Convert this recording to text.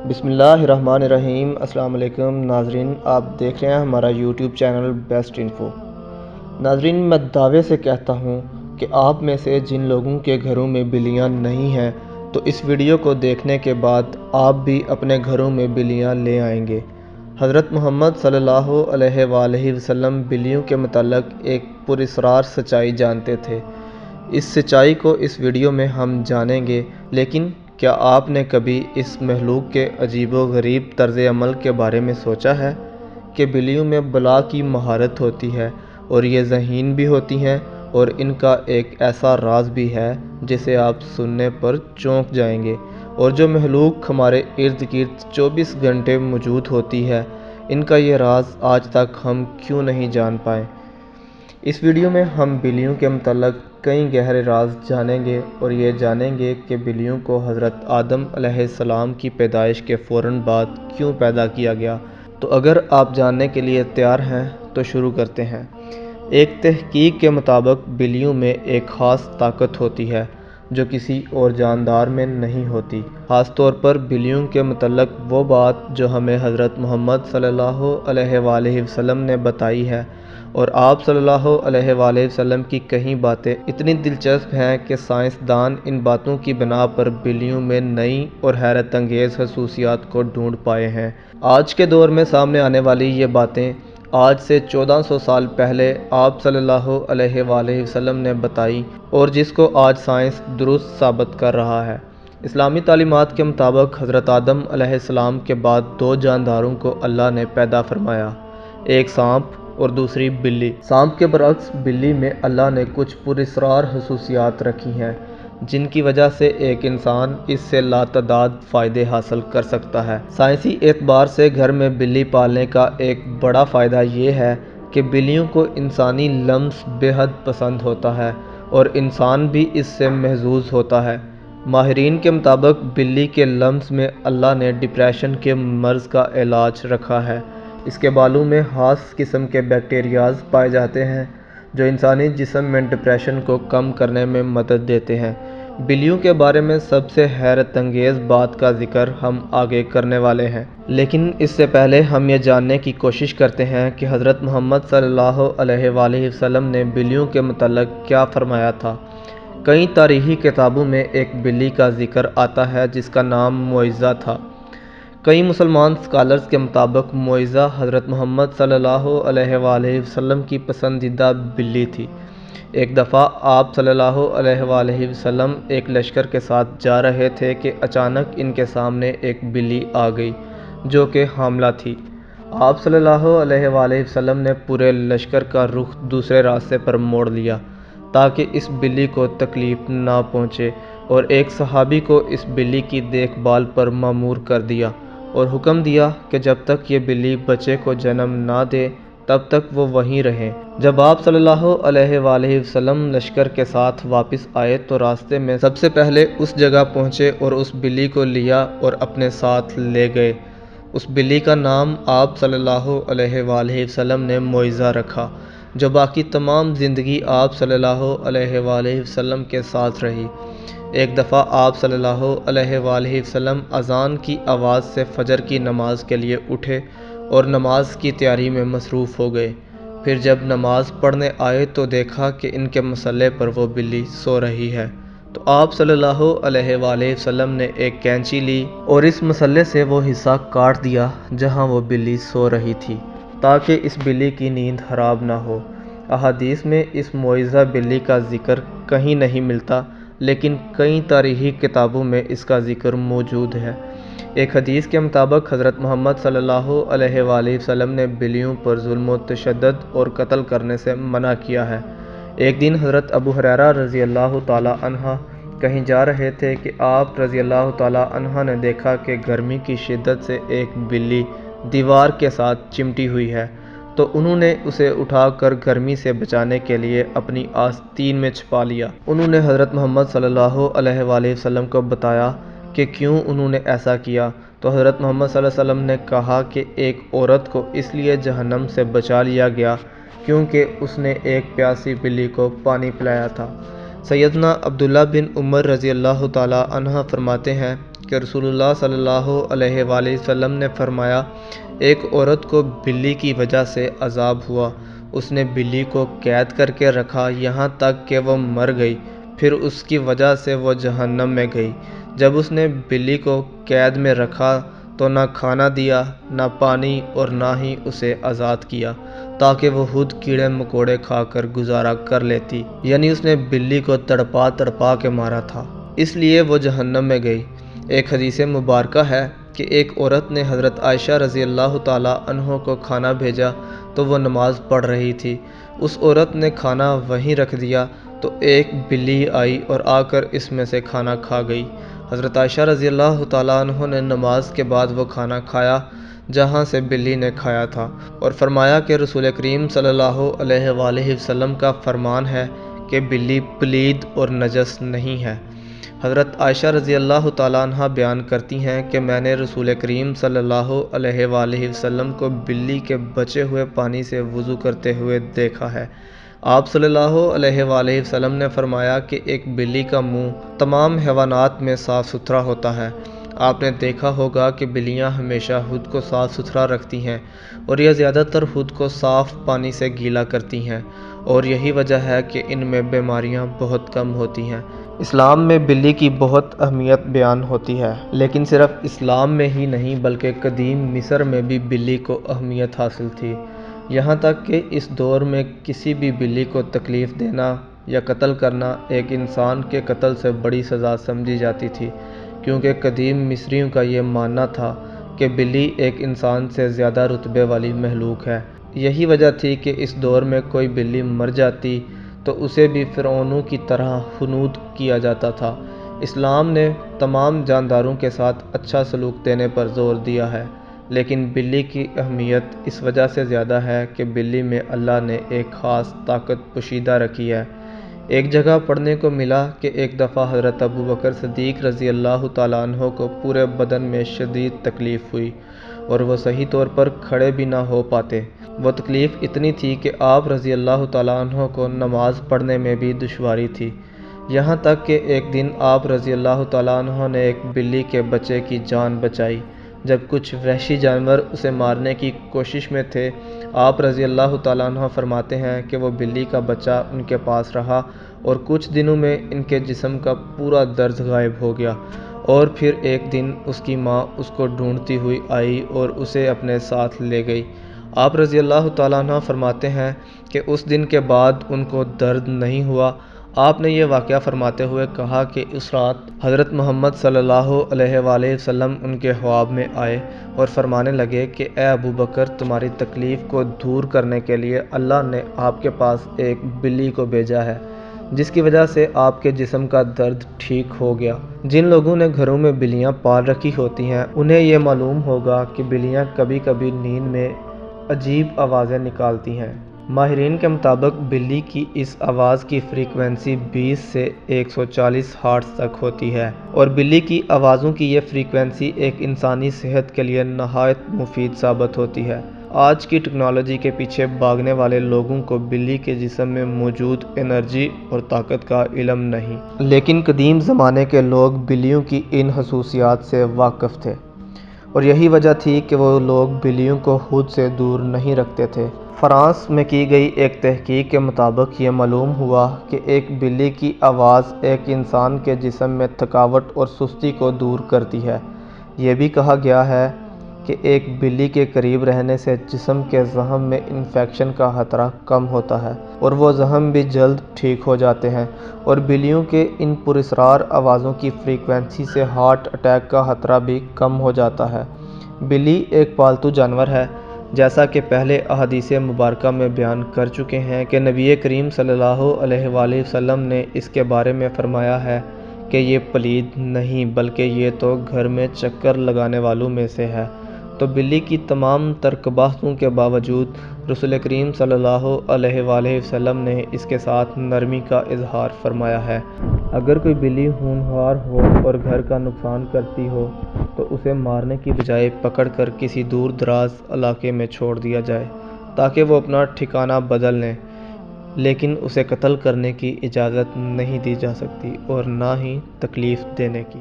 بسم اللہ الرحمن الرحیم۔ السلام علیکم ناظرین، آپ دیکھ رہے ہیں ہمارا یوٹیوب چینل بیسٹ انفو۔ ناظرین، میں دعوے سے کہتا ہوں کہ آپ میں سے جن لوگوں کے گھروں میں بلیاں نہیں ہیں تو اس ویڈیو کو دیکھنے کے بعد آپ بھی اپنے گھروں میں بلیاں لے آئیں گے۔ حضرت محمد صلی اللہ علیہ وآلہ وسلم بلیوں کے متعلق ایک پراسرار سچائی جانتے تھے۔ اس سچائی کو اس ویڈیو میں ہم جانیں گے، لیکن کیا آپ نے کبھی اس مخلوق کے عجیب و غریب طرز عمل کے بارے میں سوچا ہے کہ بلیوں میں بلا کی مہارت ہوتی ہے اور یہ ذہین بھی ہوتی ہیں، اور ان کا ایک ایسا راز بھی ہے جسے آپ سننے پر چونک جائیں گے، اور جو مخلوق ہمارے ارد گرد 24 گھنٹے موجود ہوتی ہے، ان کا یہ راز آج تک ہم کیوں نہیں جان پائے۔ اس ویڈیو میں ہم بلیوں کے متعلق کئی گہرے راز جانیں گے اور یہ جانیں گے کہ بلیوں کو حضرت آدم علیہ السلام کی پیدائش کے فوراً بعد کیوں پیدا کیا گیا۔ تو اگر آپ جاننے کے لیے تیار ہیں تو شروع کرتے ہیں۔ ایک تحقیق کے مطابق بلیوں میں ایک خاص طاقت ہوتی ہے جو کسی اور جاندار میں نہیں ہوتی۔ خاص طور پر بلیوں کے متعلق وہ بات جو ہمیں حضرت محمد صلی اللہ علیہ وآلہ وسلم نے بتائی ہے، اور آپ صلی اللہ علیہ وآلہ وسلم کی کئی باتیں اتنی دلچسپ ہیں کہ سائنسدان ان باتوں کی بنا پر بلیوں میں نئی اور حیرت انگیز خصوصیات کو ڈھونڈ پائے ہیں۔ آج کے دور میں سامنے آنے والی یہ باتیں آج سے 1400 سال پہلے آپ صلی اللہ علیہ وآلہ وسلم نے بتائی، اور جس کو آج سائنس درست ثابت کر رہا ہے۔ اسلامی تعلیمات کے مطابق حضرت آدم علیہ السلام کے بعد دو جانداروں کو اللہ نے پیدا فرمایا، ایک سانپ اور دوسری بلی۔ سانپ کے برعکس بلی میں اللہ نے کچھ پراسرار خصوصیات رکھی ہیں جن کی وجہ سے ایک انسان اس سے لاتعداد فائدے حاصل کر سکتا ہے۔ سائنسی اعتبار سے گھر میں بلی پالنے کا ایک بڑا فائدہ یہ ہے کہ بلیوں کو انسانی لمس بے حد پسند ہوتا ہے اور انسان بھی اس سے محظوظ ہوتا ہے۔ ماہرین کے مطابق بلی کے لمس میں اللہ نے ڈپریشن کے مرض کا علاج رکھا ہے۔ اس کے بالوں میں خاص قسم کے بیکٹیریاز پائے جاتے ہیں جو انسانی جسم میں ڈپریشن کو کم کرنے میں مدد دیتے ہیں۔ بلیوں کے بارے میں سب سے حیرت انگیز بات کا ذکر ہم آگے کرنے والے ہیں، لیکن اس سے پہلے ہم یہ جاننے کی کوشش کرتے ہیں کہ حضرت محمد صلی اللہ علیہ وآلہ وسلم نے بلیوں کے متعلق کیا فرمایا تھا۔ کئی تاریخی کتابوں میں ایک بلی کا ذکر آتا ہے جس کا نام معزہ تھا۔ کئی مسلمان اسکالرز کے مطابق معزہ حضرت محمد صلی اللہ علیہ وآلہ وسلم کی پسندیدہ بلی تھی۔ ایک دفعہ آپ صلی اللہ علیہ وآلہ وسلم ایک لشکر کے ساتھ جا رہے تھے کہ اچانک ان کے سامنے ایک بلی آ گئی جو کہ حاملہ تھی۔ آپ صلی اللہ علیہ وآلہ وسلم نے پورے لشکر کا رخ دوسرے راستے پر موڑ لیا تاکہ اس بلی کو تکلیف نہ پہنچے، اور ایک صحابی کو اس بلی کی دیکھ بھال پر مأمور کر دیا اور حکم دیا کہ جب تک یہ بلی بچے کو جنم نہ دے تب تک وہ وہیں رہیں۔ جب آپ صلی اللہ علیہ وآلہ وسلم لشکر کے ساتھ واپس آئے تو راستے میں سب سے پہلے اس جگہ پہنچے اور اس بلی کو لیا اور اپنے ساتھ لے گئے۔ اس بلی کا نام آپ صلی اللہ علیہ وآلہ وسلم نے معزہ رکھا، جو باقی تمام زندگی آپ صلی اللہ علیہ وآلہ وسلم کے ساتھ رہی۔ ایک دفعہ آپ صلی اللہ علیہ وآلہ وسلم اذان کی آواز سے فجر کی نماز کے لیے اٹھے اور نماز کی تیاری میں مصروف ہو گئے۔ پھر جب نماز پڑھنے آئے تو دیکھا کہ ان کے مصلے پر وہ بلی سو رہی ہے، تو آپ صلی اللہ علیہ وآلہ وسلم نے ایک کینچی لی اور اس مصلے سے وہ حصہ کاٹ دیا جہاں وہ بلی سو رہی تھی تاکہ اس بلی کی نیند خراب نہ ہو۔ احادیث میں اس معزہ بلی کا ذکر کہیں نہیں ملتا، لیکن کئی تاریخی کتابوں میں اس کا ذکر موجود ہے۔ ایک حدیث کے مطابق حضرت محمد صلی اللہ علیہ وآلہ وسلم نے بلیوں پر ظلم و تشدد اور قتل کرنے سے منع کیا ہے۔ ایک دن حضرت ابو ہریرہ رضی اللہ تعالیٰ عنہ کہیں جا رہے تھے کہ آپ رضی اللہ تعالیٰ عنہ نے دیکھا کہ گرمی کی شدت سے ایک بلی دیوار کے ساتھ چمٹی ہوئی ہے، تو انہوں نے اسے اٹھا کر گرمی سے بچانے کے لیے اپنی آستین میں چھپا لیا۔ انہوں نے حضرت محمد صلی اللہ علیہ وآلہ وسلم کو بتایا کہ کیوں انہوں نے ایسا کیا، تو حضرت محمد صلی اللہ علیہ وسلم نے کہا کہ ایک عورت کو اس لیے جہنم سے بچا لیا گیا کیونکہ اس نے ایک پیاسی بلی کو پانی پلایا تھا۔ سیدنا عبداللہ بن عمر رضی اللہ تعالی عنہ فرماتے ہیں کہ رسول اللہ صلی اللہ علیہ وآلہ وسلم نے فرمایا، ایک عورت کو بلی کی وجہ سے عذاب ہوا۔ اس نے بلی کو قید کر کے رکھا یہاں تک کہ وہ مر گئی، پھر اس کی وجہ سے وہ جہنم میں گئی۔ جب اس نے بلی کو قید میں رکھا تو نہ کھانا دیا، نہ پانی، اور نہ ہی اسے آزاد کیا تاکہ وہ خود کیڑے مکوڑے کھا کر گزارا کر لیتی، یعنی اس نے بلی کو تڑپا تڑپا کے مارا تھا، اس لیے وہ جہنم میں گئی۔ ایک حدیث مبارکہ ہے کہ ایک عورت نے حضرت عائشہ رضی اللہ تعالی عنہ کو کھانا بھیجا تو وہ نماز پڑھ رہی تھی۔ اس عورت نے کھانا وہیں رکھ دیا تو ایک بلی آئی اور آ کر اس میں سے کھانا کھا گئی۔ حضرت عائشہ رضی اللہ تعالیٰ عنہ نے نماز کے بعد وہ کھانا کھایا جہاں سے بلی نے کھایا تھا، اور فرمایا کہ رسول کریم صلی اللہ علیہ وآلہ وسلم کا فرمان ہے کہ بلی پلید اور نجس نہیں ہے۔ حضرت عائشہ رضی اللہ تعالیٰ عنہ بیان کرتی ہیں کہ میں نے رسول کریم صلی اللہ علیہ وآلہ وسلم کو بلی کے بچے ہوئے پانی سے وضو کرتے ہوئے دیکھا ہے۔ آپ صلی اللہ علیہ وآلہ وسلم نے فرمایا کہ ایک بلی کا منہ تمام حیوانات میں صاف ستھرا ہوتا ہے۔ آپ نے دیکھا ہوگا کہ بلیاں ہمیشہ خود کو صاف ستھرا رکھتی ہیں اور یہ زیادہ تر خود کو صاف پانی سے گیلا کرتی ہیں، اور یہی وجہ ہے کہ ان میں بیماریاں بہت کم ہوتی ہیں۔ اسلام میں بلی کی بہت اہمیت بیان ہوتی ہے، لیکن صرف اسلام میں ہی نہیں بلکہ قدیم مصر میں بھی بلی کو اہمیت حاصل تھی، یہاں تک کہ اس دور میں کسی بھی بلی کو تکلیف دینا یا قتل کرنا ایک انسان کے قتل سے بڑی سزا سمجھی جاتی تھی، کیونکہ قدیم مصریوں کا یہ ماننا تھا کہ بلی ایک انسان سے زیادہ رتبے والی مخلوق ہے۔ یہی وجہ تھی کہ اس دور میں کوئی بلی مر جاتی تو اسے بھی فرعونوں کی طرح خنود کیا جاتا تھا۔ اسلام نے تمام جانداروں کے ساتھ اچھا سلوک دینے پر زور دیا ہے، لیکن بلی کی اہمیت اس وجہ سے زیادہ ہے کہ بلی میں اللہ نے ایک خاص طاقت پوشیدہ رکھی ہے۔ ایک جگہ پڑھنے کو ملا کہ ایک دفعہ حضرت ابوبکر صدیق رضی اللہ تعالیٰ عنہ کو پورے بدن میں شدید تکلیف ہوئی اور وہ صحیح طور پر کھڑے بھی نہ ہو پاتے۔ وہ تکلیف اتنی تھی کہ آپ رضی اللہ تعالیٰ عنہ کو نماز پڑھنے میں بھی دشواری تھی، یہاں تک کہ ایک دن آپ رضی اللہ تعالیٰ عنہ نے ایک بلی کے بچے کی جان بچائی۔ جب کچھ وحشی جانور اسے مارنے کی کوشش میں تھے، آپ رضی اللہ تعالیٰ عنہ فرماتے ہیں کہ وہ بلی کا بچہ ان کے پاس رہا اور کچھ دنوں میں ان کے جسم کا پورا درد غائب ہو گیا، اور پھر ایک دن اس کی ماں اس کو ڈھونڈتی ہوئی آئی اور اسے اپنے ساتھ لے گئی۔ آپ رضی اللہ تعالیٰ عنہ فرماتے ہیں کہ اس دن کے بعد ان کو درد نہیں ہوا۔ آپ نے یہ واقعہ فرماتے ہوئے کہا کہ اس رات حضرت محمد صلی اللہ علیہ وآلہ وسلم ان کے خواب میں آئے اور فرمانے لگے کہ اے ابوبکر، تمہاری تکلیف کو دور کرنے کے لیے اللہ نے آپ کے پاس ایک بلی کو بھیجا ہے، جس کی وجہ سے آپ کے جسم کا درد ٹھیک ہو گیا۔ جن لوگوں نے گھروں میں بلیاں پال رکھی ہوتی ہیں انہیں یہ معلوم ہوگا کہ بلیاں کبھی کبھی نیند میں عجیب آوازیں نکالتی ہیں۔ ماہرین کے مطابق بلی کی اس آواز کی فریکوینسی 20 سے 140 ہرٹز تک ہوتی ہے، اور بلی کی آوازوں کی یہ فریکوینسی ایک انسانی صحت کے لیے نہایت مفید ثابت ہوتی ہے۔ آج کی ٹیکنالوجی کے پیچھے بھاگنے والے لوگوں کو بلی کے جسم میں موجود انرجی اور طاقت کا علم نہیں، لیکن قدیم زمانے کے لوگ بلیوں کی ان خصوصیات سے واقف تھے، اور یہی وجہ تھی کہ وہ لوگ بلیوں کو خود سے دور نہیں رکھتے تھے۔ فرانس میں کی گئی ایک تحقیق کے مطابق یہ معلوم ہوا کہ ایک بلی کی آواز ایک انسان کے جسم میں تھکاوٹ اور سستی کو دور کرتی ہے۔ یہ بھی کہا گیا ہے کہ ایک بلی کے قریب رہنے سے جسم کے زخم میں انفیکشن کا خطرہ کم ہوتا ہے اور وہ زخم بھی جلد ٹھیک ہو جاتے ہیں، اور بلیوں کے ان پراسرار آوازوں کی فریکوینسی سے ہارٹ اٹیک کا خطرہ بھی کم ہو جاتا ہے۔ بلی ایک پالتو جانور ہے، جیسا کہ پہلے احادیث مبارکہ میں بیان کر چکے ہیں کہ نبی کریم صلی اللہ علیہ وآلہ وسلم نے اس کے بارے میں فرمایا ہے کہ یہ پلید نہیں بلکہ یہ تو گھر میں چکر لگانے والوں میں سے ہے۔ تو بلی کی تمام تر قباحتوں کے باوجود رسول کریم صلی اللہ علیہ وآلہ وسلم نے اس کے ساتھ نرمی کا اظہار فرمایا ہے۔ اگر کوئی بلی ہونہار ہو اور گھر کا نقصان کرتی ہو تو اسے مارنے کی بجائے پکڑ کر کسی دور دراز علاقے میں چھوڑ دیا جائے تاکہ وہ اپنا ٹھکانہ بدل لیں۔ لیکن اسے قتل کرنے کی اجازت نہیں دی جا سکتی اور نہ ہی تکلیف دینے کی۔